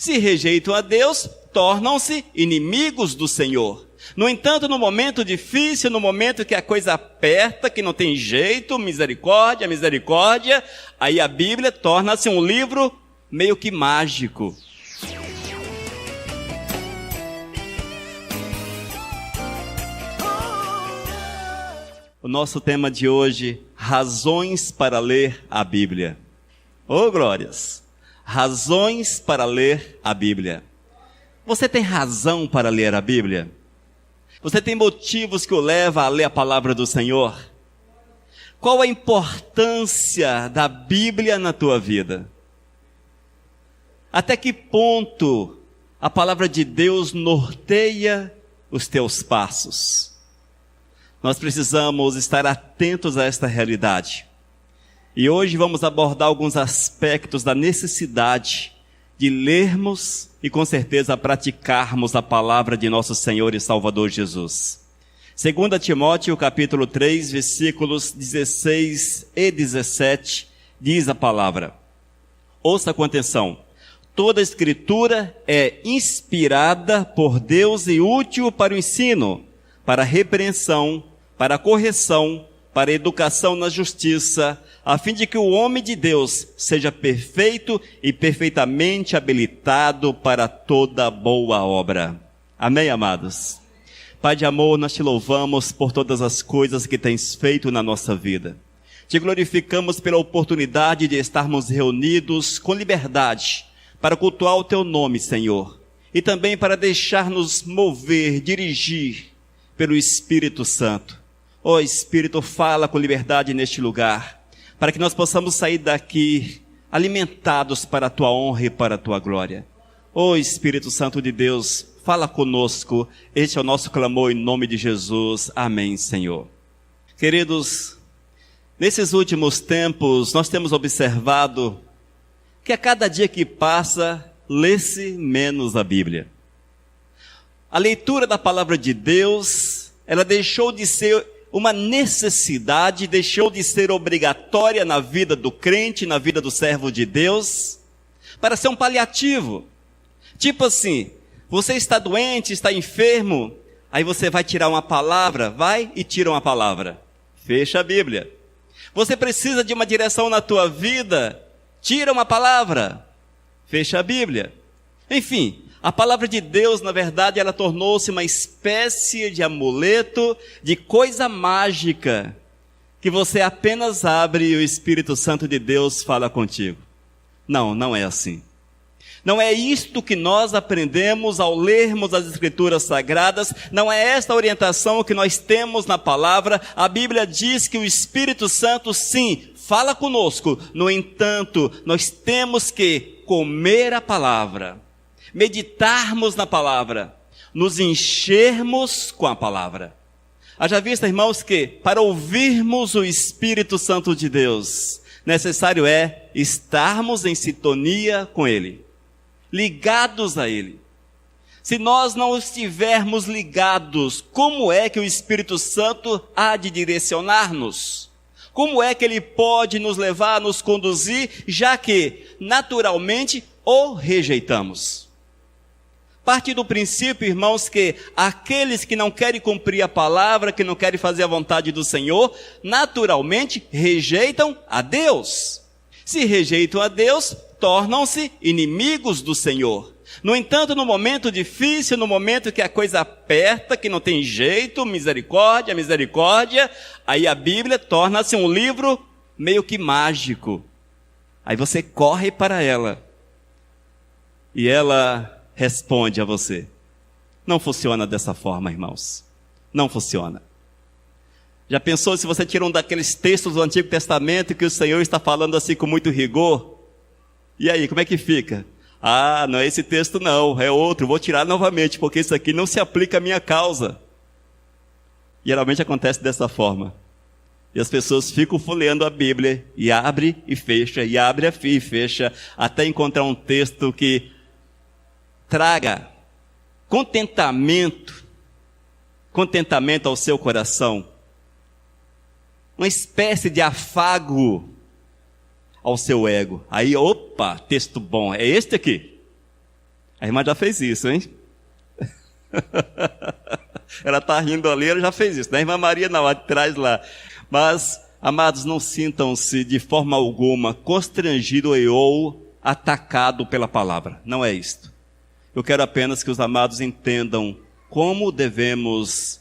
Se rejeitam a Deus, tornam-se inimigos do Senhor. No entanto, no momento difícil, no momento que a coisa aperta, que não tem jeito, misericórdia, misericórdia, aí a Bíblia torna-se um livro meio que mágico. O nosso tema de hoje, razões para ler a Bíblia. Oh, glórias! Razões para ler a Bíblia. Você tem razão para ler a Bíblia? Você tem motivos que o levam a ler a palavra do Senhor? Qual a importância da Bíblia na tua vida? Até que ponto a palavra de Deus norteia os teus passos? Nós precisamos estar atentos a esta realidade. E hoje vamos abordar alguns aspectos da necessidade de lermos e com certeza praticarmos a palavra de nosso Senhor e Salvador Jesus. 2 Timóteo capítulo 3, versículos 16 e 17, diz a palavra. Ouça com atenção. Toda a Escritura é inspirada por Deus e útil para o ensino, para a repreensão, para a correção, para a educação na justiça, a fim de que o homem de Deus seja perfeito e perfeitamente habilitado para toda boa obra. Amém, amados? Pai de amor, nós te louvamos por todas as coisas que tens feito na nossa vida. Te glorificamos pela oportunidade de estarmos reunidos com liberdade para cultuar o teu nome, Senhor, e também para deixar-nos mover, dirigir pelo Espírito Santo. Ó Espírito, fala com liberdade neste lugar, para que nós possamos sair daqui alimentados para a tua honra e para a tua glória. Ó Espírito Santo de Deus, fala conosco, este é o nosso clamor em nome de Jesus. Amém, Senhor. Queridos, nesses últimos tempos nós temos observado que a cada dia que passa, lê-se menos a Bíblia. A leitura da palavra de Deus, ela deixou de ser uma necessidade, deixou de ser obrigatória na vida do crente, na vida do servo de Deus, para ser um paliativo. Tipo assim, você está doente, está enfermo, aí você vai tirar uma palavra, vai e tira uma palavra. Fecha a Bíblia. Você precisa de uma direção na tua vida, tira uma palavra, fecha a Bíblia. Enfim, a palavra de Deus, na verdade, ela tornou-se uma espécie de amuleto, de coisa mágica, que você apenas abre e o Espírito Santo de Deus fala contigo. Não, não é assim. Não é isto que nós aprendemos ao lermos as Escrituras Sagradas, não é esta orientação que nós temos na palavra. A Bíblia diz que o Espírito Santo, sim, fala conosco. No entanto, nós temos que comer a palavra, meditarmos na palavra, nos enchermos com a palavra. Haja vista, irmãos, que para ouvirmos o Espírito Santo de Deus, necessário é estarmos em sintonia com Ele, ligados a Ele. Se nós não estivermos ligados, como é que o Espírito Santo há de direcionar-nos? Como é que Ele pode nos levar, nos conduzir, já que naturalmente o rejeitamos? Parte do princípio, irmãos, que aqueles que não querem cumprir a palavra, que não querem fazer a vontade do Senhor, naturalmente rejeitam a Deus. Se rejeitam a Deus, tornam-se inimigos do Senhor. No entanto, no momento difícil, no momento que a coisa aperta, que não tem jeito, misericórdia, misericórdia, aí a Bíblia torna-se um livro meio que mágico. Aí você corre para ela e ela responde a você. Não funciona dessa forma, irmãos. Não funciona. Já pensou se você tira um daqueles textos do Antigo Testamento que o Senhor está falando assim com muito rigor? E aí, como é que fica? Ah, não é esse texto não, é outro, vou tirar novamente, porque isso aqui não se aplica à minha causa. Geralmente acontece dessa forma. E as pessoas ficam folheando a Bíblia, e abre e fecha, e abre e fecha, até encontrar um texto que traga contentamento ao seu coração, uma espécie de afago ao seu ego. Aí, opa, texto bom, é este aqui. A irmã já fez isso, hein? Ela está rindo ali, ela já fez isso. A irmã Maria não, atrás lá. Mas, amados, não sintam-se de forma alguma constrangido ou atacado pela palavra. Não é isto. Eu quero apenas que os amados entendam como devemos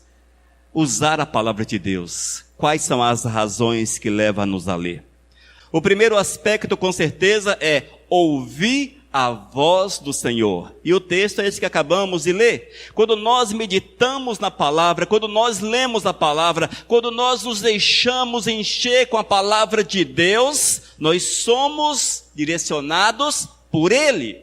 usar a palavra de Deus. Quais são as razões que levam-nos a ler? O primeiro aspecto, com certeza, é ouvir a voz do Senhor. E o texto é esse que acabamos de ler. Quando nós meditamos na palavra, quando nós lemos a palavra, quando nós nos deixamos encher com a palavra de Deus, nós somos direcionados por Ele.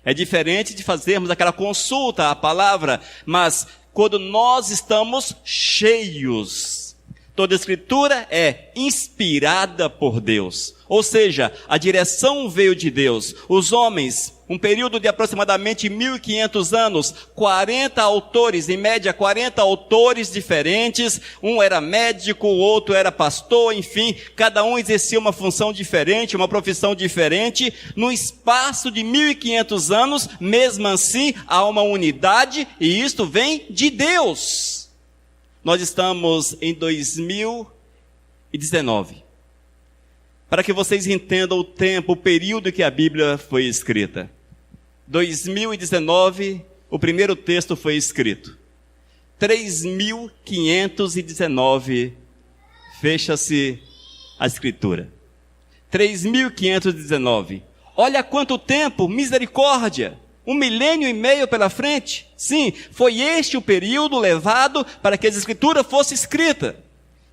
É diferente de fazermos aquela consulta à palavra, mas quando nós estamos cheios. Toda escritura é inspirada por Deus. Ou seja, a direção veio de Deus. Os homens, um período de aproximadamente 1500 anos, 40 autores, em média 40 autores diferentes. Um era médico, o outro era pastor, enfim, cada um exercia uma função diferente, uma profissão diferente. No espaço de 1500 anos, mesmo assim, há uma unidade e isto vem de Deus. Nós estamos em 2019. Para que vocês entendam o tempo, o período que a Bíblia foi escrita. 2019, o primeiro texto foi escrito. 3.519, fecha-se a escritura. 3.519. Olha quanto tempo, misericórdia! 1,5 milênio pela frente. Sim, foi este o período levado para que a escritura fosse escrita.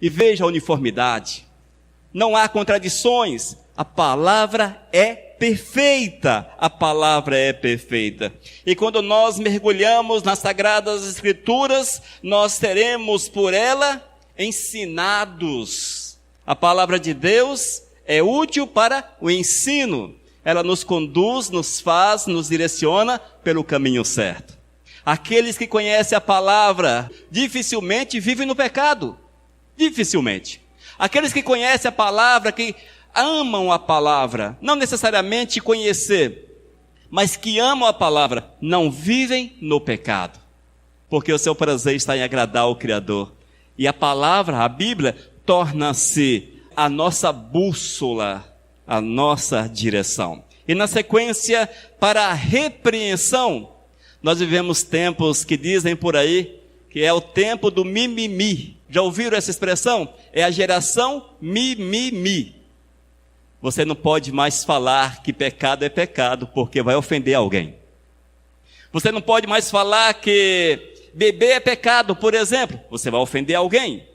E veja a uniformidade. Não há contradições. A palavra é perfeita. A palavra é perfeita. E quando nós mergulhamos nas Sagradas Escrituras, nós seremos por ela ensinados. A palavra de Deus é útil para o ensino. Ela nos conduz, nos faz, nos direciona pelo caminho certo. Aqueles que conhecem a palavra dificilmente vivem no pecado. Dificilmente. Aqueles que conhecem a palavra, que amam a palavra, não necessariamente conhecer, mas que amam a palavra, não vivem no pecado. Porque o seu prazer está em agradar o Criador. E a palavra, a Bíblia, torna-se a nossa bússola, a nossa direção. E na sequência, para a repreensão, nós vivemos tempos que dizem por aí que é o tempo do mimimi. Já ouviram essa expressão? É a geração mimimi. Você não pode mais falar que pecado é pecado, porque vai ofender alguém. Você não pode mais falar que beber é pecado, por exemplo, você vai ofender alguém.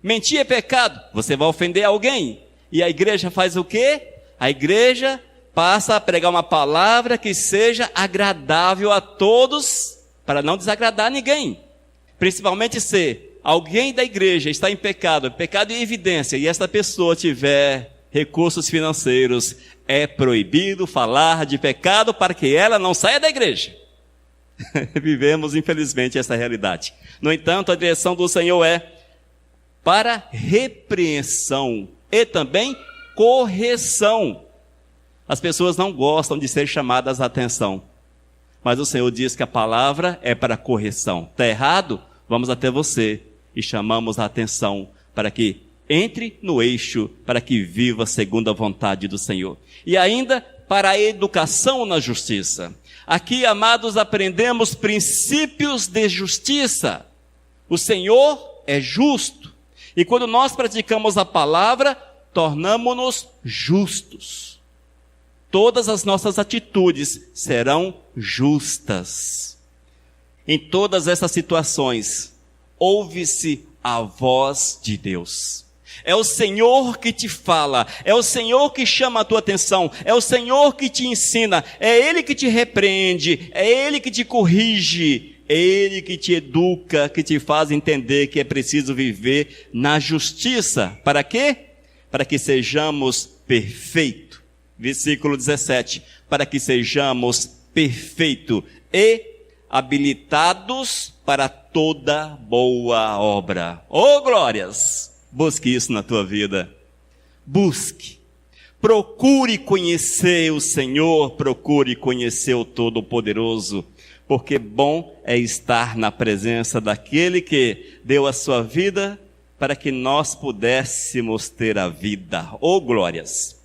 Mentir é pecado, você vai ofender alguém. E a igreja faz o quê? A igreja passa a pregar uma palavra que seja agradável a todos, para não desagradar ninguém. Principalmente se alguém da igreja está em pecado em evidência, e esta pessoa tiver recursos financeiros, é proibido falar de pecado para que ela não saia da igreja. Vivemos, infelizmente, essa realidade. No entanto, a direção do Senhor é para repreensão e também correção. As pessoas não gostam de ser chamadas à atenção, mas o Senhor diz que a palavra é para correção. Está errado? Vamos até você e chamamos a atenção para que entre no eixo, para que viva segundo a vontade do Senhor. E ainda para a educação na justiça. Aqui, amados, aprendemos princípios de justiça. O Senhor é justo. E quando nós praticamos a palavra, tornamo-nos justos. Todas as nossas atitudes serão justas. Em todas essas situações, ouve-se a voz de Deus. É o Senhor que te fala, é o Senhor que chama a tua atenção, é o Senhor que te ensina, é Ele que te repreende, é Ele que te corrige, é Ele que te educa, que te faz entender que é preciso viver na justiça. Para quê? Para que sejamos perfeitos. Versículo 17. Para que sejamos perfeitos e habilitados para toda boa obra. Oh, glórias! Busque isso na tua vida. Busque. Procure conhecer o Senhor, procure conhecer o Todo-Poderoso, porque bom é estar na presença daquele que deu a sua vida para que nós pudéssemos ter a vida. Oh, glórias!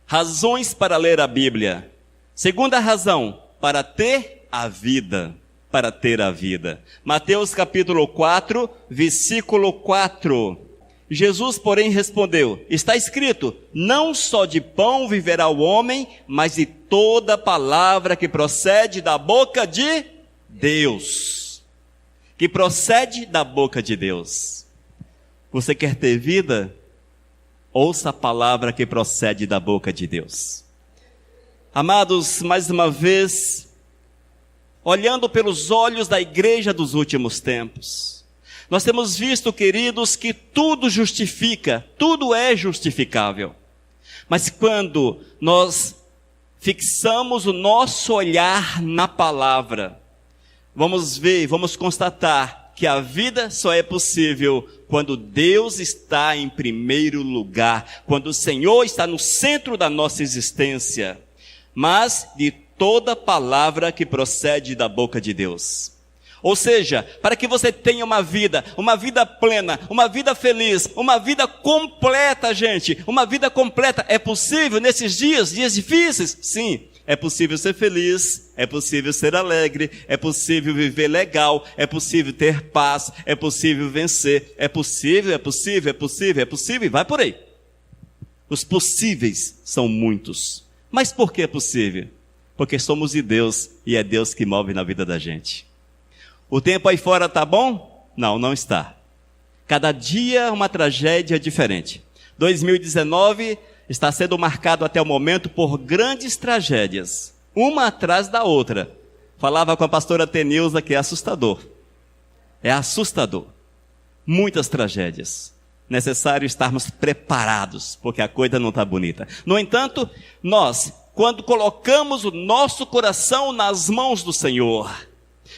Razões para ler a Bíblia. Segunda razão, para ter a vida. Para ter a vida. Mateus capítulo 4, versículo 4. Jesus, porém, respondeu: está escrito, não só de pão viverá o homem, mas de toda palavra que procede da boca de Deus. Que procede da boca de Deus. Você quer ter vida? Ouça a palavra que procede da boca de Deus. Amados, mais uma vez, olhando pelos olhos da igreja dos últimos tempos, nós temos visto, queridos, que tudo justifica, tudo é justificável. Mas quando nós fixamos o nosso olhar na palavra, vamos ver, vamos constatar que a vida só é possível quando Deus está em primeiro lugar, quando o Senhor está no centro da nossa existência, mas de toda palavra que procede da boca de Deus. Ou seja, para que você tenha uma vida plena, uma vida feliz, uma vida completa, gente, uma vida completa. É possível nesses dias difíceis? Sim, é possível ser feliz, é possível ser alegre, é possível viver legal, é possível ter paz, é possível vencer, é possível, e vai por aí. Os possíveis são muitos. Mas por que é possível? Porque somos de Deus e é Deus que move na vida da gente. O tempo aí fora está bom? Não, não está. Cada dia uma tragédia diferente. 2019 está sendo marcado até o momento por grandes tragédias, uma atrás da outra. Falava com a pastora Tenilza que é assustador. É assustador. Muitas tragédias. Necessário estarmos preparados, porque a coisa não está bonita. No entanto, nós, quando colocamos o nosso coração nas mãos do Senhor,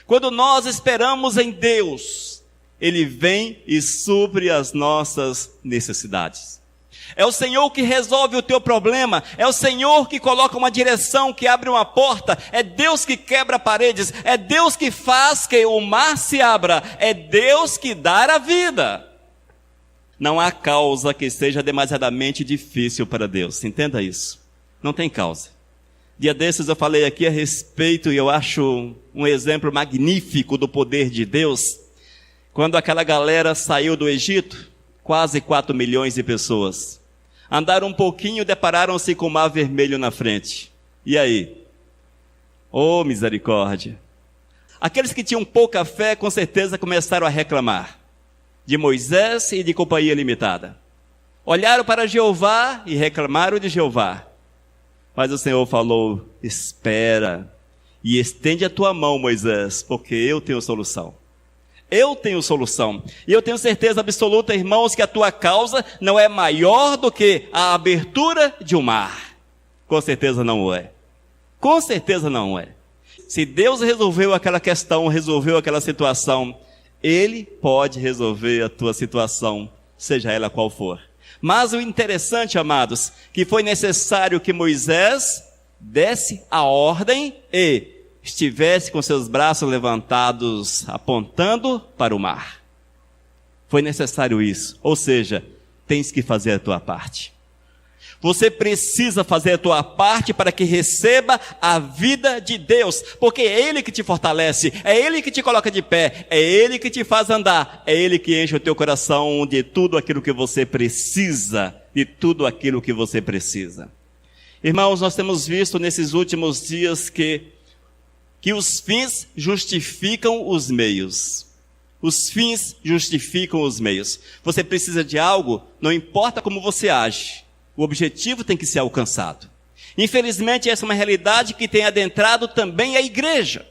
quando nós esperamos em Deus, Ele vem e supre as nossas necessidades. É o Senhor que resolve o teu problema, é o Senhor que coloca uma direção, que abre uma porta, é Deus que quebra paredes, é Deus que faz que o mar se abra, é Deus que dá a vida. Não há causa que seja demasiadamente difícil para Deus, entenda isso, não tem causa. Dia desses eu falei aqui a respeito, e eu acho um exemplo magnífico do poder de Deus, quando aquela galera saiu do Egito, quase 4 milhões de pessoas, andaram um pouquinho, depararam-se com o mar vermelho na frente, e aí? Oh, misericórdia! Aqueles que tinham pouca fé, com certeza começaram a reclamar de Moisés e de Companhia Limitada. Olharam para Jeová e reclamaram de Jeová. Mas o Senhor falou: espera e estende a tua mão, Moisés, porque eu tenho solução. Eu tenho solução. E eu tenho certeza absoluta, irmãos, que a tua causa não é maior do que a abertura de um mar. Com certeza não é. Com certeza não é. Se Deus resolveu aquela questão, resolveu aquela situação, Ele pode resolver a tua situação, seja ela qual for. Mas o interessante, amados, que foi necessário que Moisés desse a ordem e estivesse com seus braços levantados, apontando para o mar. Foi necessário isso, ou seja, tens que fazer a tua parte. Você precisa fazer a tua parte para que receba a vida de Deus, porque é Ele que te fortalece, é Ele que te coloca de pé, é Ele que te faz andar, é Ele que enche o teu coração de tudo aquilo que você precisa, de tudo aquilo que você precisa. Irmãos, nós temos visto nesses últimos dias que os fins justificam os meios. Os fins justificam os meios. Você precisa de algo, não importa como você age. O objetivo tem que ser alcançado. Infelizmente, essa é uma realidade que tem adentrado também a igreja.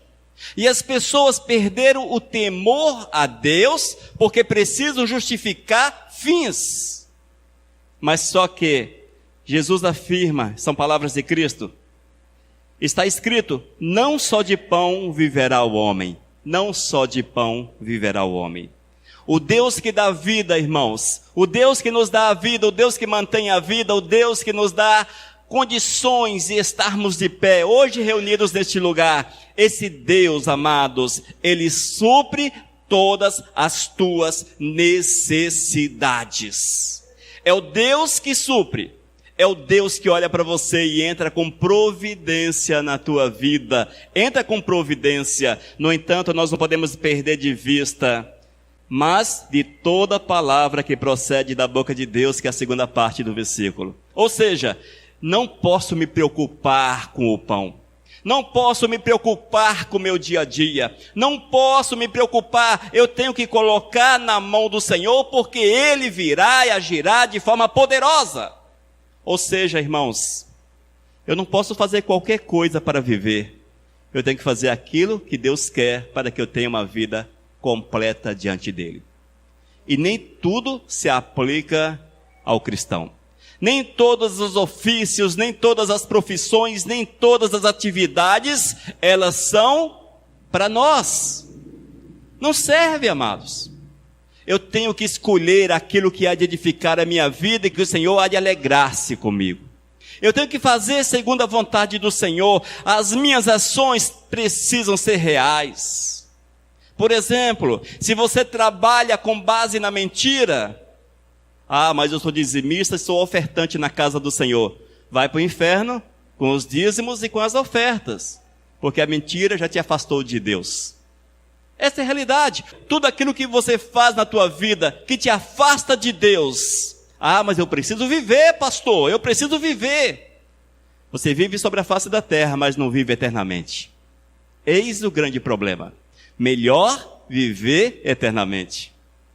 E as pessoas perderam o temor a Deus porque precisam justificar fins. Mas só que Jesus afirma, são palavras de Cristo, está escrito: não só de pão viverá o homem. Não só de pão viverá o homem. O Deus que dá vida, irmãos, o Deus que nos dá a vida, o Deus que mantém a vida, o Deus que nos dá condições de estarmos de pé, hoje reunidos neste lugar, esse Deus, amados, Ele supre todas as tuas necessidades. É o Deus que supre, é o Deus que olha para você e entra com providência na tua vida, entra com providência. No entanto, nós não podemos perder de vista, mas de toda palavra que procede da boca de Deus, que é a segunda parte do versículo. Ou seja, não posso me preocupar com o pão, não posso me preocupar com o meu dia a dia, não posso me preocupar, eu tenho que colocar na mão do Senhor, porque Ele virá e agirá de forma poderosa. Ou seja, irmãos, eu não posso fazer qualquer coisa para viver, eu tenho que fazer aquilo que Deus quer para que eu tenha uma vida completa diante dele. E nem tudo se aplica ao cristão. Nem todos os ofícios, nem todas as profissões, nem todas as atividades, elas são para nós. Não serve, amados. Eu tenho que escolher aquilo que há de edificar a minha vida e que o Senhor há de alegrar-se comigo. Eu tenho que fazer segundo a vontade do Senhor. As minhas ações precisam ser reais. Por exemplo, se você trabalha com base na mentira, mas eu sou dizimista e sou ofertante na casa do Senhor. Vai para o inferno com os dízimos e com as ofertas, porque a mentira já te afastou de Deus. Essa é a realidade. Tudo aquilo que você faz na tua vida que te afasta de Deus. Mas eu preciso viver, pastor, eu preciso viver. Você vive sobre a face da terra, mas não vive eternamente. Eis o grande problema. Melhor viver eternamente.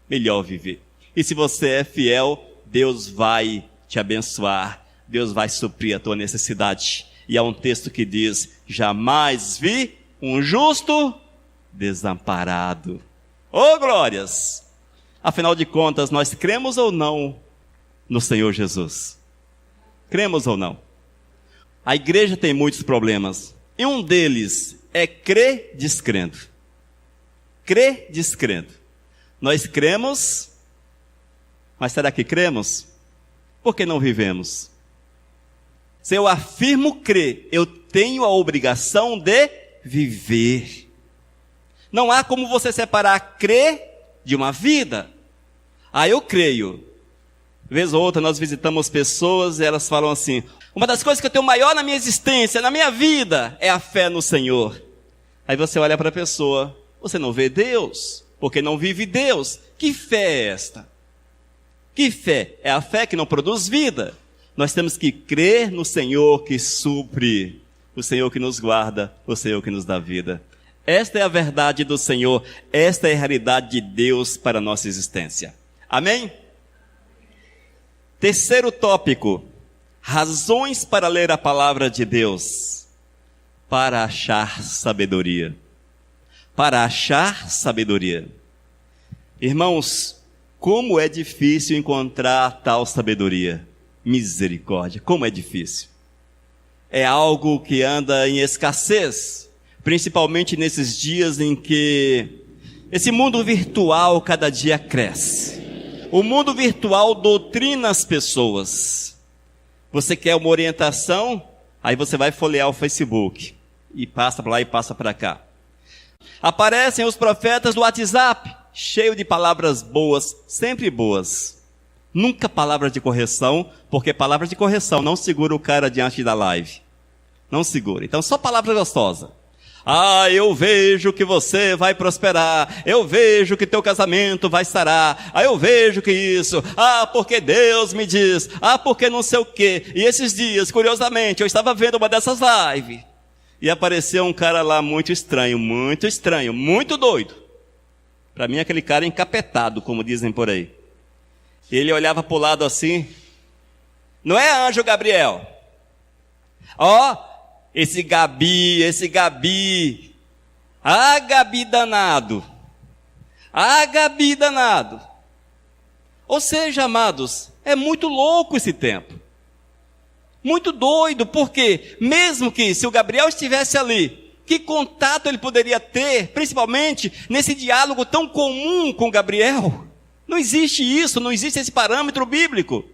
Melhor viver. E se você é fiel, Deus vai te abençoar. Deus vai suprir a tua necessidade. E há um texto que diz: jamais vi um justo desamparado. Oh, glórias! Afinal de contas, nós cremos ou não no Senhor Jesus? Cremos ou não? A igreja tem muitos problemas. E um deles é crer descrendo. Crer descrendo. Nós cremos, mas será que cremos? Por que não vivemos? Se eu afirmo crer, eu tenho a obrigação de viver. Não há como você separar crer de uma vida. Eu creio. Vez ou outra nós visitamos pessoas e elas falam assim: uma das coisas que eu tenho maior na minha existência, na minha vida, é a fé no Senhor. Aí você olha para a pessoa: você não vê Deus, porque não vive Deus. Que fé é esta? Que fé? É a fé que não produz vida. Nós temos que crer no Senhor que supre, o Senhor que nos guarda, o Senhor que nos dá vida. Esta é a verdade do Senhor, esta é a realidade de Deus para a nossa existência. Amém? Terceiro tópico: razões para ler a palavra de Deus. Para achar sabedoria. Para achar sabedoria. Irmãos, como é difícil encontrar tal sabedoria. Misericórdia, como é difícil. É algo que anda em escassez, principalmente nesses dias em que esse mundo virtual cada dia cresce. O mundo virtual doutrina as pessoas. Você quer uma orientação? Aí você vai folhear o Facebook. E passa para lá e passa para cá. Aparecem os profetas do WhatsApp, cheio de palavras boas, sempre boas. Nunca palavras de correção, porque palavras de correção não segura o cara diante da live. Não segura. Então só palavra gostosa. Eu vejo que você vai prosperar. Eu vejo que teu casamento vai sarar. Eu vejo que isso. Porque Deus me diz. Porque não sei o quê. E esses dias, curiosamente, eu estava vendo uma dessas lives. E apareceu um cara lá muito estranho, muito doido. Para mim, aquele cara encapetado, como dizem por aí. Ele olhava para o lado assim. Não é anjo Gabriel? Esse Gabi. Gabi danado. Gabi danado. Ou seja, amados, é muito louco esse tempo. Muito doido, porque mesmo que se o Gabriel estivesse ali, Que contato ele poderia ter, principalmente nesse diálogo tão comum com Gabriel? Não existe isso, não existe esse parâmetro bíblico.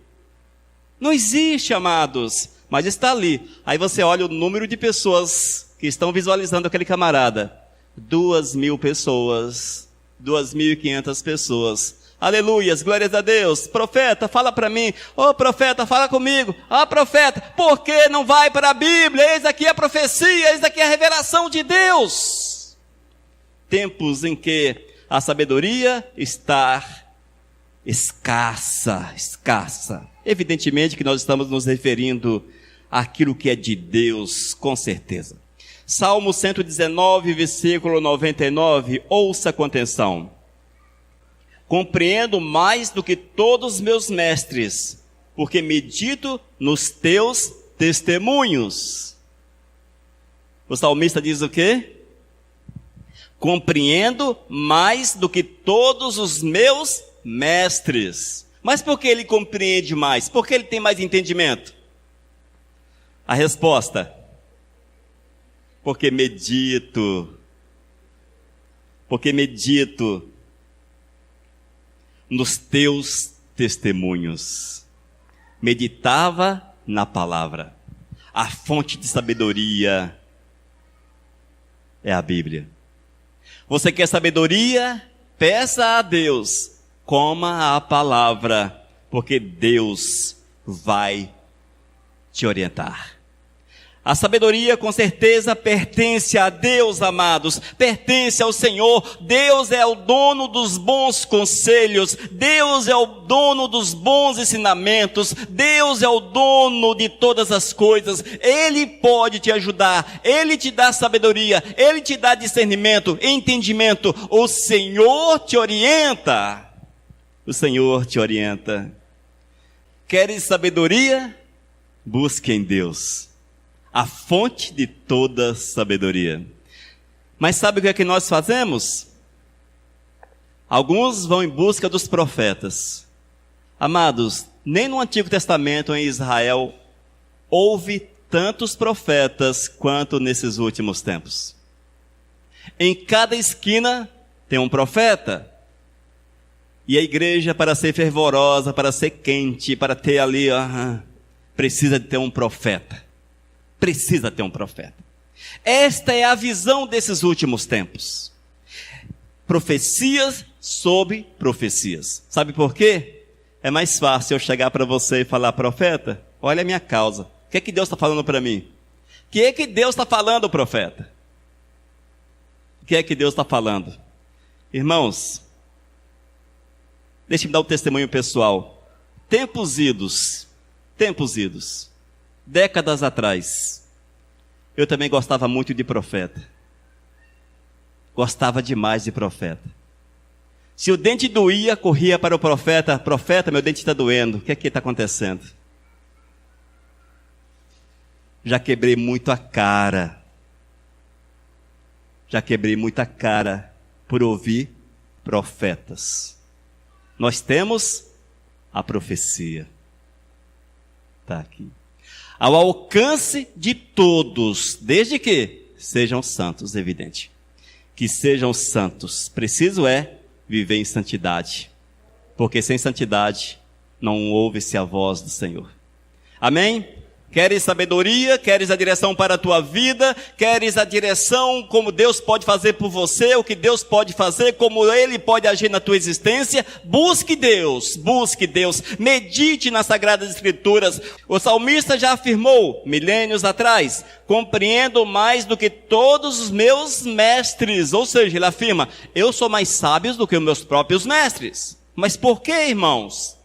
Não existe, amados, mas está ali. Aí você olha o número de pessoas que estão visualizando aquele camarada. 2.000 pessoas, 2.500 pessoas. Aleluias, glórias a Deus. Profeta, fala para mim. Ô profeta, fala comigo. Profeta, por que não vai para a Bíblia? Eis aqui a profecia, eis aqui a revelação de Deus. Tempos em que a sabedoria está escassa. Evidentemente que nós estamos nos referindo àquilo que é de Deus, com certeza. Salmo 119, versículo 99, ouça com atenção. Compreendo mais do que todos os meus mestres, porque medito nos teus testemunhos. O salmista diz o quê? Compreendo mais do que todos os meus mestres. Mas por que ele compreende mais? Por que ele tem mais entendimento? A resposta: porque medito nos teus testemunhos. Meditava na palavra. A fonte de sabedoria é a Bíblia. Você quer sabedoria? Peça a Deus. Coma a palavra, porque Deus vai te orientar. A sabedoria com certeza pertence a Deus, amados, pertence ao Senhor. Deus é o dono dos bons conselhos, Deus é o dono dos bons ensinamentos, Deus é o dono de todas as coisas. Ele pode te ajudar, Ele te dá sabedoria, Ele te dá discernimento, entendimento. O Senhor te orienta, o Senhor te orienta. Queres sabedoria? Busque em Deus, a fonte de toda sabedoria. Mas sabe o que é que nós fazemos? Alguns vão em busca dos profetas. Amados, nem no Antigo Testamento em Israel houve tantos profetas quanto nesses últimos tempos. Em cada esquina tem um profeta. E a igreja, para ser fervorosa, para ser quente, para ter ali, precisa de ter um profeta. Precisa ter um profeta. Esta é a visão desses últimos tempos. Profecias sobre profecias. Sabe por quê? É mais fácil eu chegar para você e falar: profeta, olha a minha causa. O que é que Deus está falando para mim? O que é que Deus está falando, profeta? O que é que Deus está falando? Irmãos, deixe-me dar um testemunho pessoal. Tempos idos, décadas atrás, eu também gostava muito de profeta. Gostava demais de profeta. Se o dente doía, corria para o profeta: profeta, meu dente está doendo, o que é que está acontecendo? Já quebrei muito a cara. Por ouvir profetas. Nós temos a profecia. Está aqui. Ao alcance de todos, desde que sejam santos, evidente. Que sejam santos. Preciso viver em santidade. Porque sem santidade não ouve-se a voz do Senhor. Amém? Queres sabedoria? Queres a direção para a tua vida? Queres a direção como Deus pode fazer por você? O que Deus pode fazer? Como Ele pode agir na tua existência? Busque Deus. Medite nas Sagradas Escrituras. O salmista já afirmou, milênios atrás: compreendo mais do que todos os meus mestres. Ou seja, ele afirma: eu sou mais sábio do que os meus próprios mestres. Mas por quê, irmãos?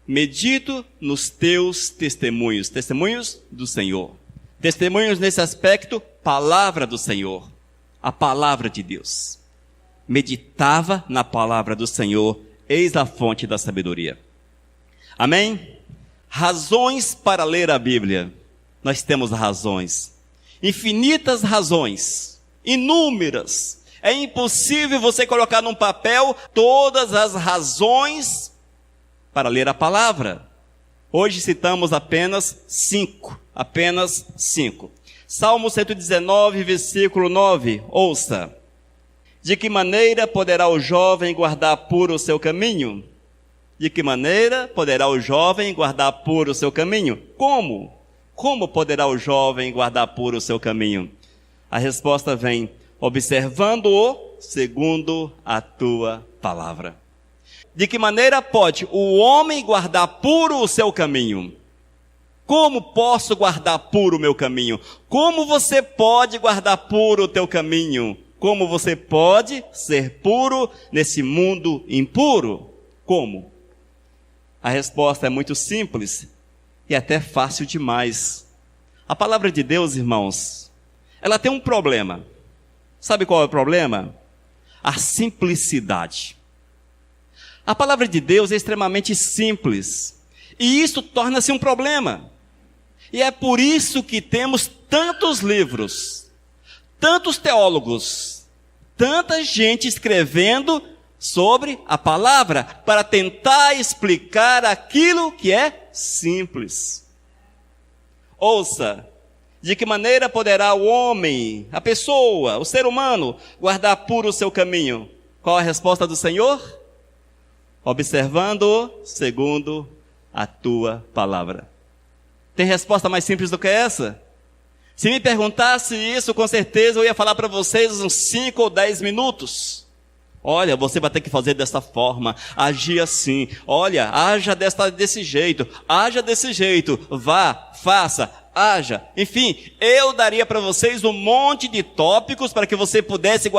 Medito nos teus testemunhos, testemunhos do Senhor. Testemunhos nesse aspecto, palavra do Senhor, a palavra de Deus. Meditava na palavra do Senhor, eis a fonte da sabedoria. Amém? Razões para ler a Bíblia. Nós temos razões, infinitas razões, inúmeras. É impossível você colocar num papel todas as razões para ler a palavra. Hoje citamos apenas cinco. Salmo 119, versículo 9, ouça. De que maneira poderá o jovem guardar puro o seu caminho? De que maneira poderá o jovem guardar puro o seu caminho? Como? Como poderá o jovem guardar puro o seu caminho? A resposta vem, observando-o segundo a tua palavra. De que maneira pode o homem guardar puro o seu caminho? Como posso guardar puro o meu caminho? Como você pode guardar puro o teu caminho? Como você pode ser puro nesse mundo impuro? Como? A resposta é muito simples e até fácil demais. A palavra de Deus, irmãos, ela tem um problema. Sabe qual é o problema? A simplicidade. A palavra de Deus é extremamente simples. E isso torna-se um problema. E é por isso que temos tantos livros, tantos teólogos, tanta gente escrevendo sobre a palavra, para tentar explicar aquilo que é simples. Ouça, de que maneira poderá o homem, a pessoa, o ser humano, guardar puro o seu caminho? Qual a resposta do Senhor? Observando segundo a tua palavra. Tem resposta mais simples do que essa? Se me perguntasse isso, com certeza eu ia falar para vocês uns 5 ou 10 minutos. Olha, você vai ter que fazer dessa forma, agir assim. Olha, haja desse jeito, haja desse jeito. Vá, faça, haja. Enfim, eu daria para vocês um monte de tópicos para que você pudesse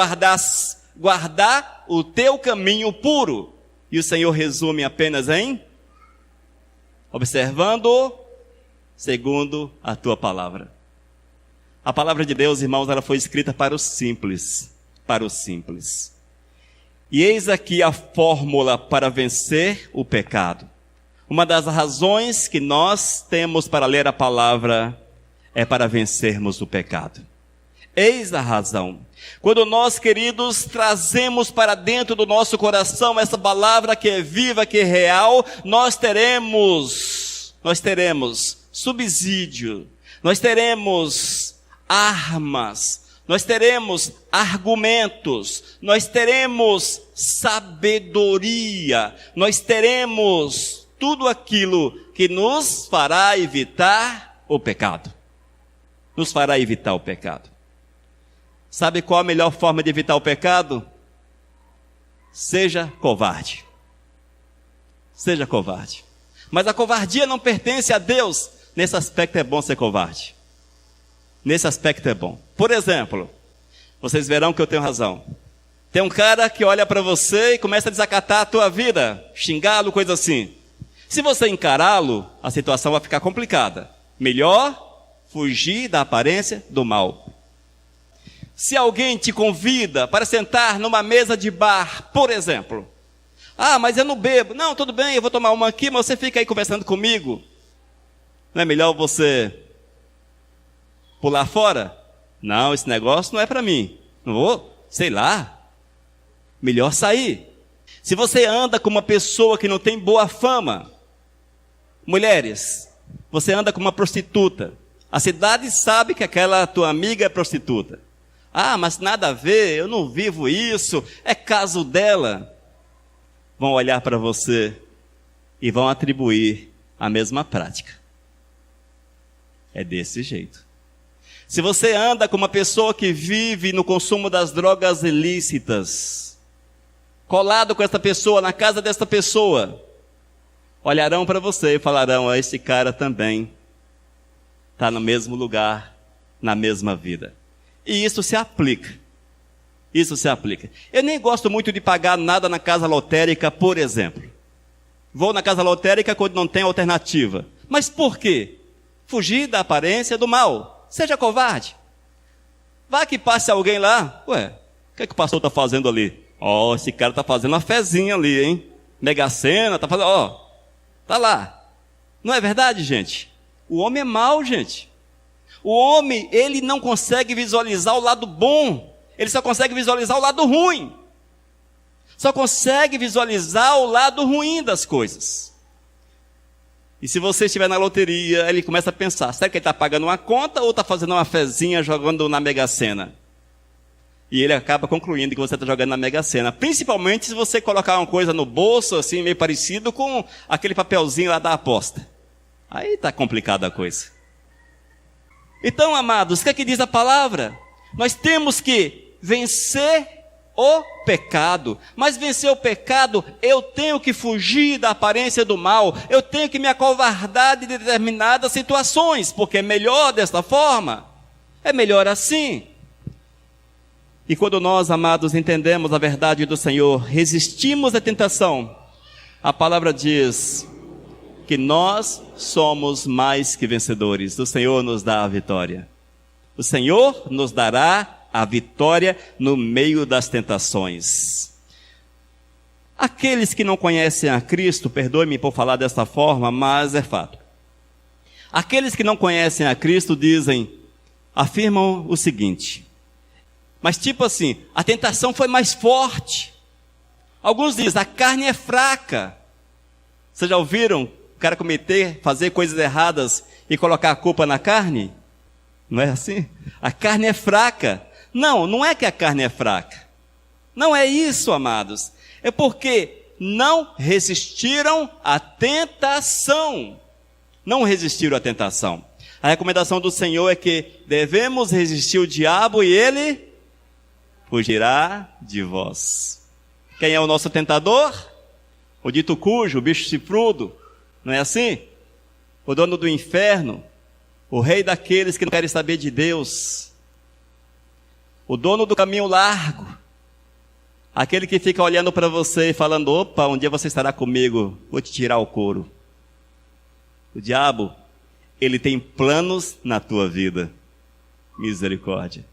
guardar o teu caminho puro. E o Senhor resume apenas em observando segundo a tua palavra. A palavra de Deus, irmãos, ela foi escrita para o simples, para o simples. E eis aqui a fórmula para vencer o pecado. Uma das razões que nós temos para ler a palavra é para vencermos o pecado. Eis a razão. Quando nós, queridos, trazemos para dentro do nosso coração essa palavra que é viva, que é real, nós teremos subsídio, nós teremos armas, nós teremos argumentos, nós teremos sabedoria, nós teremos tudo aquilo que nos fará evitar o pecado. Nos fará evitar o pecado. Sabe qual a melhor forma de evitar o pecado? Seja covarde. Seja covarde. Mas a covardia não pertence a Deus. Nesse aspecto é bom ser covarde. Nesse aspecto é bom. Por exemplo, vocês verão que eu tenho razão. Tem um cara que olha para você e começa a desacatar a tua vida, xingá-lo, coisa assim. Se você encará-lo, a situação vai ficar complicada. Melhor fugir da aparência do mal. Se alguém te convida para sentar numa mesa de bar, por exemplo. Ah, mas eu não bebo. Não, tudo bem, eu vou tomar uma aqui, mas você fica aí conversando comigo. Não é melhor você pular fora? Não, esse negócio não é para mim. Não vou, sei lá. Melhor sair. Se você anda com uma pessoa que não tem boa fama, mulheres, você anda com uma prostituta. A cidade sabe que aquela tua amiga é prostituta. Ah, mas nada a ver, eu não vivo isso, é caso dela. Vão olhar para você e vão atribuir a mesma prática. É desse jeito. Se você anda com uma pessoa que vive no consumo das drogas ilícitas, colado com essa pessoa, na casa dessa pessoa, olharão para você e falarão, esse cara também está no mesmo lugar, na mesma vida. E isso se aplica. Isso se aplica. Eu nem gosto muito de pagar nada na casa lotérica, por exemplo. Vou na casa lotérica quando não tem alternativa. Mas por quê? Fugir da aparência do mal. Seja covarde. Vá que passe alguém lá. Ué, o que é que o pastor está fazendo ali? Ó, esse cara está fazendo uma fezinha ali, hein? Mega Sena, está fazendo, está lá. Não é verdade, gente? O homem é mau, gente. O homem, ele não consegue visualizar o lado bom. Ele só consegue visualizar o lado ruim. Só consegue visualizar o lado ruim das coisas. E se você estiver na loteria, ele começa a pensar, será que ele está pagando uma conta ou está fazendo uma fezinha jogando na Mega Sena? E ele acaba concluindo que você está jogando na Mega Sena. Principalmente se você colocar uma coisa no bolso, assim, meio parecido com aquele papelzinho lá da aposta. Aí está complicada a coisa. Então, amados, o que é que diz a palavra? Nós temos que vencer o pecado. Mas vencer o pecado, eu tenho que fugir da aparência do mal. Eu tenho que me acovardar de determinadas situações, porque é melhor desta forma. É melhor assim. E quando nós, amados, entendemos a verdade do Senhor, resistimos à tentação, a palavra diz que nós somos mais que vencedores. O Senhor nos dá a vitória. O Senhor nos dará a vitória no meio das tentações. Aqueles que não conhecem a Cristo, perdoe-me por falar desta forma, mas é fato. Aqueles que não conhecem a Cristo afirmam o seguinte, mas tipo assim, a tentação foi mais forte. Alguns dizem, a carne é fraca. Vocês já ouviram o cara fazer coisas erradas e colocar a culpa na carne? Não é assim? A carne é fraca. Não, não é que a carne é fraca. Não é isso, amados. É porque não resistiram à tentação. Não resistiram à tentação. A recomendação do Senhor é que devemos resistir o diabo e ele fugirá de vós. Quem é o nosso tentador? O dito cujo, o bicho chifrudo. Não é assim? O dono do inferno. O rei daqueles que não querem saber de Deus. O dono do caminho largo. Aquele que fica olhando para você e falando, opa, um dia você estará comigo, vou te tirar o couro. O diabo, ele tem planos na tua vida. Misericórdia.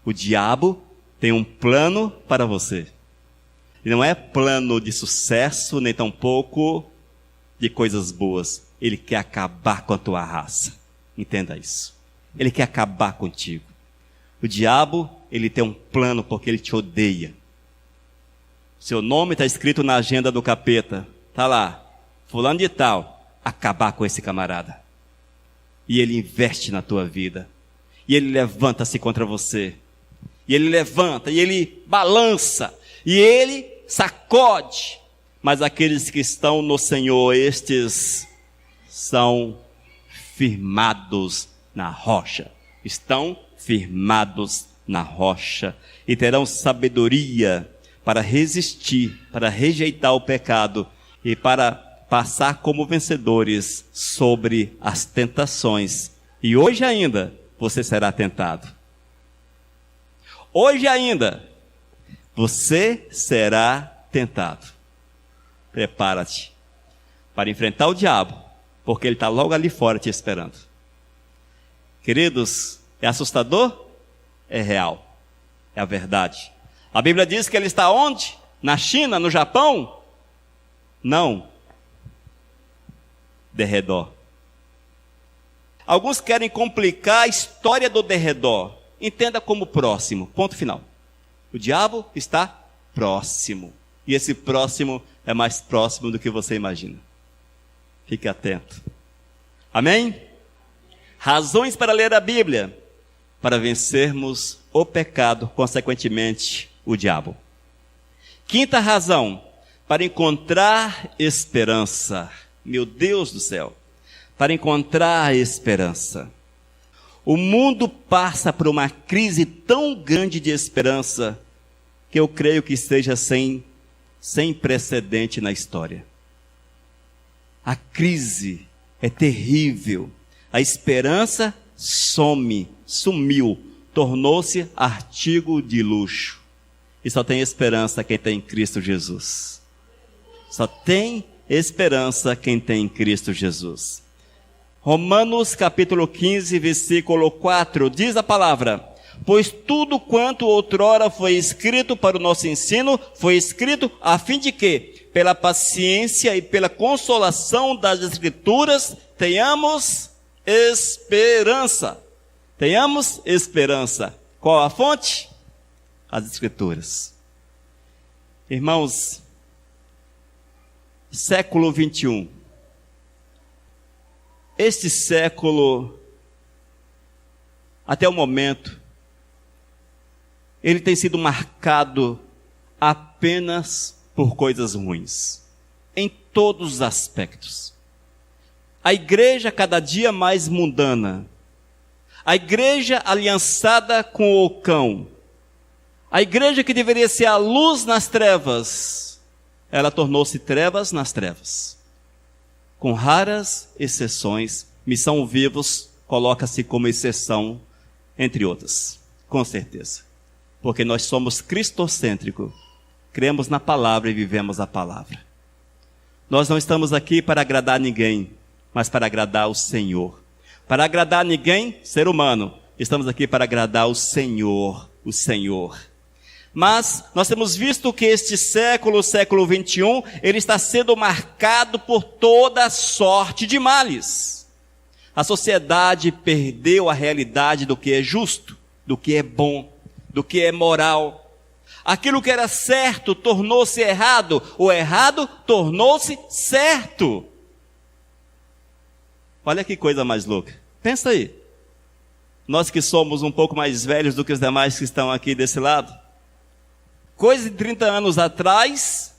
O diabo tem um plano para você. E não é plano de sucesso, nem tampouco de coisas boas. Ele quer acabar com a tua raça. Entenda isso. Ele quer acabar contigo. O diabo, ele tem um plano porque ele te odeia. Seu nome está escrito na agenda do capeta. Está lá, fulano de tal, acabar com esse camarada. E ele investe na tua vida. E ele levanta-se contra você. E ele levanta, e ele balança, e ele sacode. Mas aqueles que estão no Senhor, estes são firmados na rocha. Estão firmados na rocha. E terão sabedoria para resistir, para rejeitar o pecado e para passar como vencedores sobre as tentações. E hoje ainda você será tentado. Hoje ainda você será tentado. Prepara-te para enfrentar o diabo, porque ele está logo ali fora te esperando. Queridos, é assustador? É real. É a verdade. A Bíblia diz que ele está onde? Na China, no Japão? Não. Derredor. Alguns querem complicar a história do derredor. Entenda como próximo. Ponto final. O diabo está próximo. E esse próximo é mais próximo do que você imagina. Fique atento. Amém? Razões para ler a Bíblia. Para vencermos o pecado, consequentemente, o diabo. Quinta razão. Para encontrar esperança. Meu Deus do céu. Para encontrar esperança. O mundo passa por uma crise tão grande de esperança que eu creio que esteja sem precedente na história. A crise é terrível. A esperança sumiu, tornou-se artigo de luxo. E só tem esperança quem tem Cristo Jesus. Só tem esperança quem tem Cristo Jesus. Romanos capítulo 15, versículo 4, diz a palavra: pois tudo quanto outrora foi escrito para o nosso ensino, foi escrito a fim de que, pela paciência e pela consolação das Escrituras, tenhamos esperança. Tenhamos esperança. Qual a fonte? As Escrituras. Irmãos, século 21. Este século, até o momento, ele tem sido marcado apenas por coisas ruins, em todos os aspectos. A igreja cada dia mais mundana, a igreja aliançada com o cão, a igreja que deveria ser a luz nas trevas, ela tornou-se trevas nas trevas. Com raras exceções, Missão Vivos coloca-se como exceção, entre outras, com certeza. Porque nós somos cristocêntricos, cremos na palavra e vivemos a palavra. Nós não estamos aqui para agradar ninguém, mas para agradar o Senhor. Para agradar ninguém, ser humano, estamos aqui para agradar o Senhor, o Senhor. Mas nós temos visto que este século, o século 21, ele está sendo marcado por toda sorte de males. A sociedade perdeu a realidade do que é justo, do que é bom, do que é moral. Aquilo que era certo tornou-se errado, o errado tornou-se certo. Olha que coisa mais louca. Pensa aí. Nós que somos um pouco mais velhos do que os demais que estão aqui desse lado. Coisas de 30 anos atrás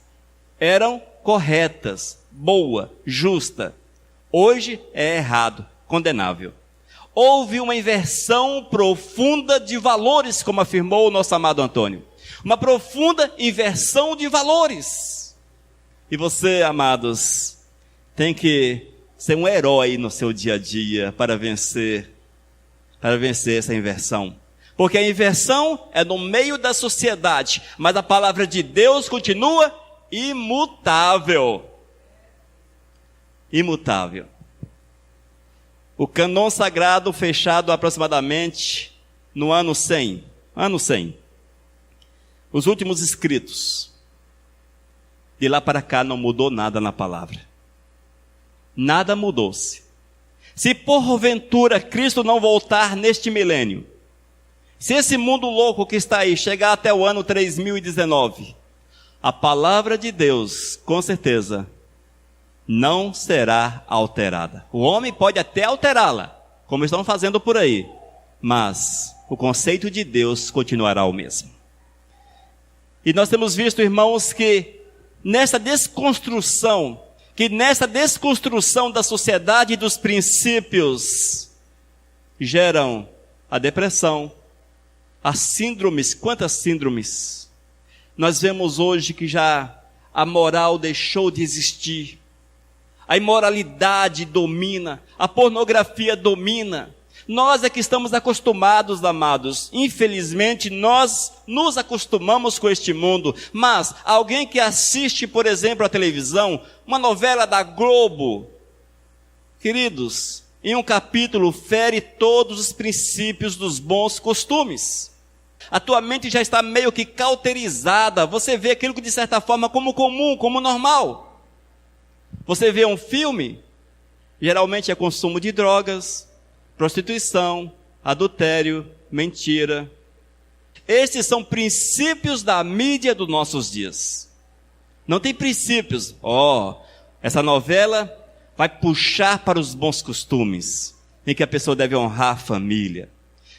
eram corretas, boa, justa. Hoje é errado, condenável. Houve uma inversão profunda de valores, como afirmou o nosso amado Antônio. Uma profunda inversão de valores. E você, amados, tem que ser um herói no seu dia a dia para vencer essa inversão. Porque a inversão é no meio da sociedade, mas a palavra de Deus continua imutável. Imutável. O cânon sagrado fechado aproximadamente no ano 100. Ano 100. Os últimos escritos. De lá para cá não mudou nada na palavra. Nada mudou-se. Se porventura Cristo não voltar neste milênio, se esse mundo louco que está aí chegar até o ano 3019, a palavra de Deus, com certeza, não será alterada. O homem pode até alterá-la, como estão fazendo por aí, mas o conceito de Deus continuará o mesmo. E nós temos visto, irmãos, que nessa desconstrução da sociedade e dos princípios, geram a depressão, as síndromes. Quantas síndromes? Nós vemos hoje que já a moral deixou de existir, a imoralidade domina, a pornografia domina. Nós é que estamos acostumados, amados. Infelizmente, nós nos acostumamos com este mundo. Mas alguém que assiste, por exemplo, a televisão, uma novela da Globo, queridos, em um capítulo fere todos os princípios dos bons costumes. A tua mente já está meio que cauterizada. Você vê aquilo que de certa forma como comum, como normal. Você vê um filme, geralmente é consumo de drogas, prostituição, adultério, mentira. Estes são princípios da mídia dos nossos dias. Não tem princípios. Essa novela vai puxar para os bons costumes, em que a pessoa deve honrar a família,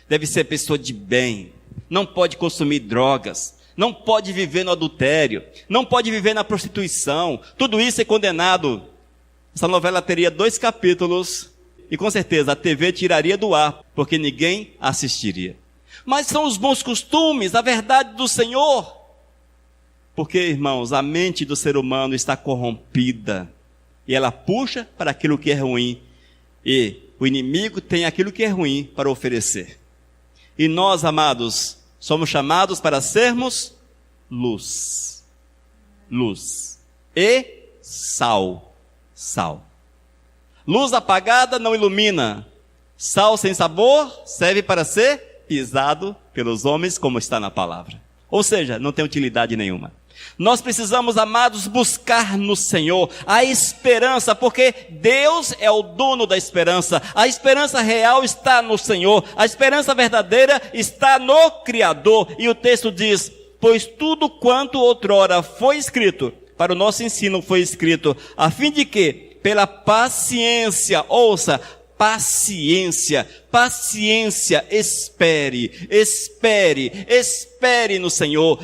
deve ser pessoa de bem, não pode consumir drogas, não pode viver no adultério, não pode viver na prostituição. Tudo isso é condenado. Essa novela teria 2 capítulos e com certeza a TV tiraria do ar, porque ninguém assistiria. Mas são os bons costumes, a verdade do Senhor. Porque, irmãos, a mente do ser humano está corrompida e ela puxa para aquilo que é ruim, e o inimigo tem aquilo que é ruim para oferecer. E nós, amados, somos chamados para sermos luz. Luz. E sal. Sal. Luz apagada não ilumina. Sal sem sabor serve para ser pisado pelos homens, como está na palavra. Ou seja, não tem utilidade nenhuma. Nós precisamos, amados, buscar no Senhor a esperança, porque Deus é o dono da esperança. A esperança real está no Senhor. A esperança verdadeira está no Criador. E o texto diz: pois tudo quanto outrora foi escrito, para o nosso ensino foi escrito, a fim de que, pela paciência, ouça, paciência, paciência, espere no Senhor,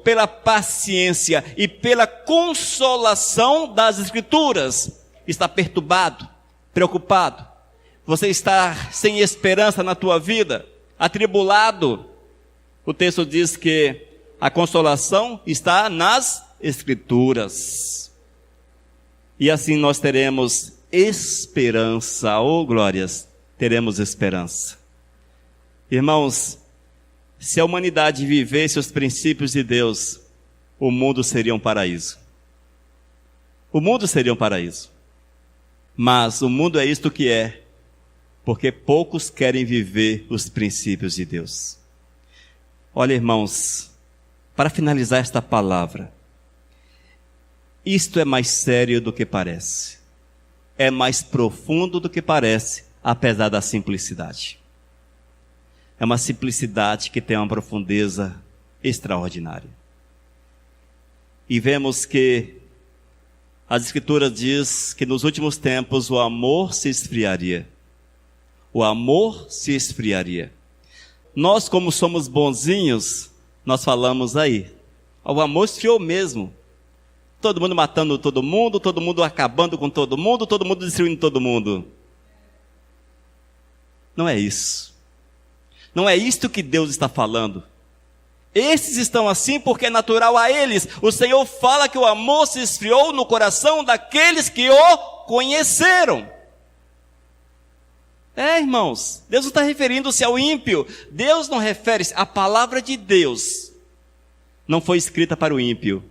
pela paciência e pela consolação das Escrituras. Está perturbado, preocupado, você está sem esperança na tua vida, atribulado. O texto diz que a consolação está nas Escrituras. E assim nós teremos esperança, oh glórias, teremos esperança. Irmãos, se a humanidade vivesse os princípios de Deus, o mundo seria um paraíso. O mundo seria um paraíso. Mas o mundo é isto que é, porque poucos querem viver os princípios de Deus. Olha, irmãos, para finalizar esta palavra, isto é mais sério do que parece. É mais profundo do que parece, apesar da simplicidade. É uma simplicidade que tem uma profundeza extraordinária. E vemos que as Escrituras diz que nos últimos tempos o amor se esfriaria. O amor se esfriaria. Nós, como somos bonzinhos, nós falamos aí, o amor esfriou mesmo. Todo mundo matando todo mundo acabando com todo mundo destruindo todo mundo. Não é isso. Não é isto que Deus está falando. Esses estão assim porque é natural a eles. O Senhor fala que o amor se esfriou no coração daqueles que o conheceram. Irmãos, Deus não está referindo-se ao ímpio. Deus não refere-se. A palavra de Deus não foi escrita para o ímpio.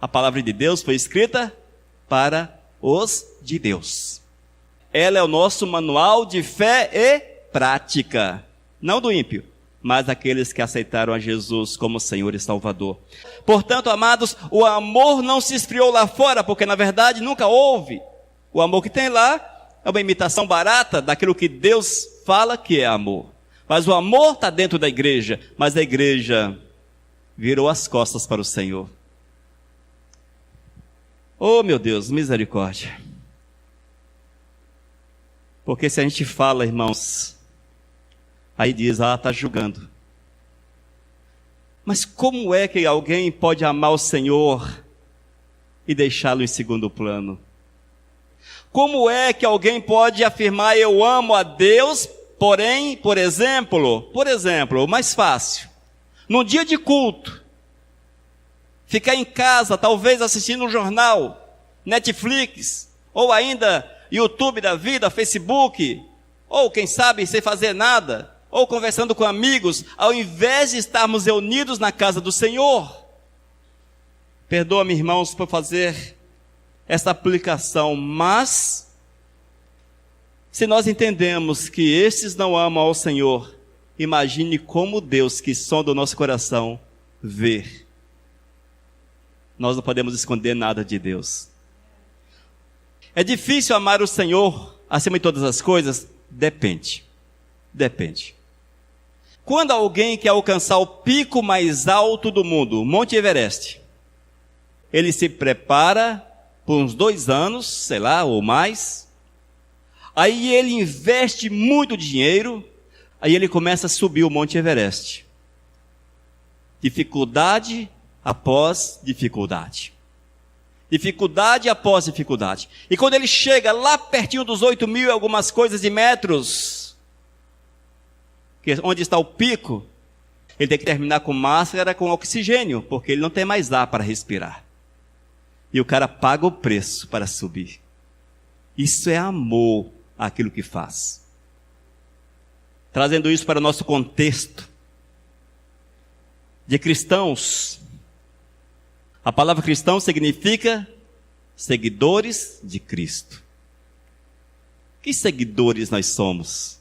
A palavra de Deus foi escrita para os de Deus. Ela é o nosso manual de fé e prática. Não do ímpio, mas daqueles que aceitaram a Jesus como Senhor e Salvador. Portanto, amados, o amor não se esfriou lá fora, porque na verdade nunca houve. O amor que tem lá é uma imitação barata daquilo que Deus fala que é amor. Mas o amor está dentro da igreja, mas a igreja virou as costas para o Senhor. Oh, meu Deus, misericórdia. Porque se a gente fala, irmãos, aí diz, está julgando. Mas como é que alguém pode amar o Senhor e deixá-lo em segundo plano? Como é que alguém pode afirmar, eu amo a Deus, porém, por exemplo, o mais fácil, num dia de culto, ficar em casa, talvez assistindo um jornal, Netflix, ou ainda YouTube da vida, Facebook, ou quem sabe sem fazer nada, ou conversando com amigos, ao invés de estarmos reunidos na casa do Senhor. Perdoa-me, irmãos, por fazer essa aplicação, mas se nós entendemos que estes não amam ao Senhor, imagine como Deus, que sonda o nosso coração, vê. Nós não podemos esconder nada de Deus. É difícil amar o Senhor acima de todas as coisas? Depende. Quando alguém quer alcançar o pico mais alto do mundo, o Monte Everest, ele se prepara por uns 2 anos, sei lá, ou mais. Aí ele investe muito dinheiro, aí ele começa a subir o Monte Everest. Dificuldade após dificuldade. Dificuldade após dificuldade. E quando ele chega lá pertinho dos 8.000 e algumas coisas de metros, que é onde está o pico, ele tem que terminar com máscara, com oxigênio, porque ele não tem mais ar para respirar. E o cara paga o preço para subir. Isso é amor àquilo que faz. Trazendo isso para o nosso contexto de cristãos, a palavra cristão significa seguidores de Cristo. Que seguidores nós somos?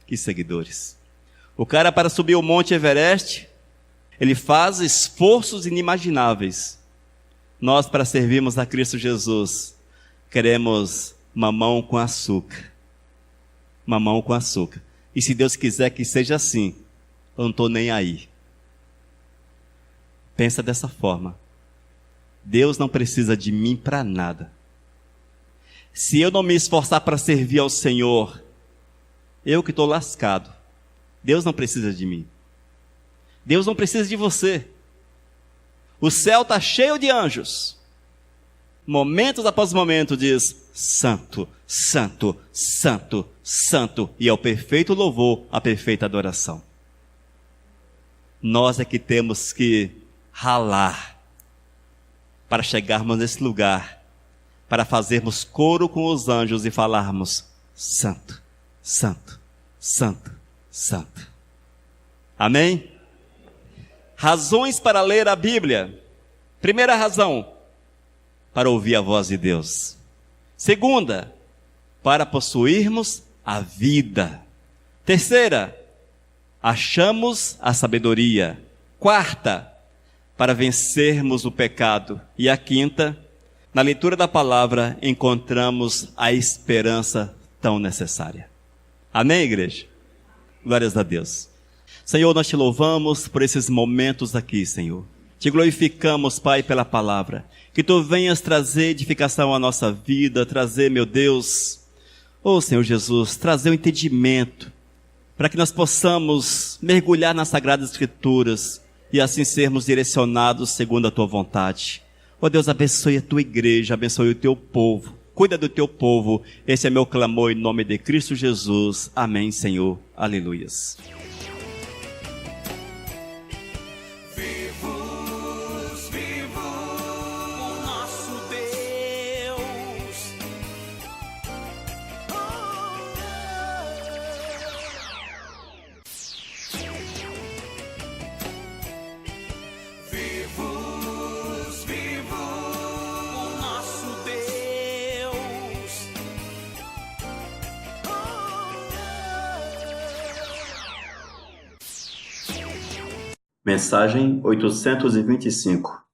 Que seguidores? O cara, para subir o Monte Everest, ele faz esforços inimagináveis. Nós, para servirmos a Cristo Jesus, queremos mamão com açúcar. Mamão com açúcar. E se Deus quiser que seja assim, eu não estou nem aí. Pensa dessa forma. Deus não precisa de mim para nada. Se eu não me esforçar para servir ao Senhor, eu que estou lascado. Deus não precisa de mim. Deus não precisa de você. O céu está cheio de anjos. Momentos após momentos diz: Santo, Santo, Santo, Santo. E é o perfeito louvor, a perfeita adoração. Nós é que temos que ralar para chegarmos nesse lugar, para fazermos coro com os anjos e falarmos: Santo, Santo, Santo, Santo. Amém? Razões para ler a Bíblia. Primeira razão, para ouvir a voz de Deus. Segunda, para possuirmos a vida. Terceira, achamos a sabedoria. Quarta, para vencermos o pecado. E a quinta, na leitura da palavra, encontramos a esperança tão necessária. Amém, igreja? Glórias a Deus. Senhor, nós te louvamos por esses momentos aqui, Senhor. Te glorificamos, Pai, pela palavra. Que Tu venhas trazer edificação à nossa vida, trazer, meu Deus, Senhor Jesus, trazer o entendimento, para que nós possamos mergulhar nas Sagradas Escrituras e assim sermos direcionados segundo a Tua vontade. Deus, abençoe a Tua igreja, abençoe o Teu povo, cuida do Teu povo. Esse é meu clamor em nome de Cristo Jesus. Amém, Senhor. Aleluias. Mensagem 825.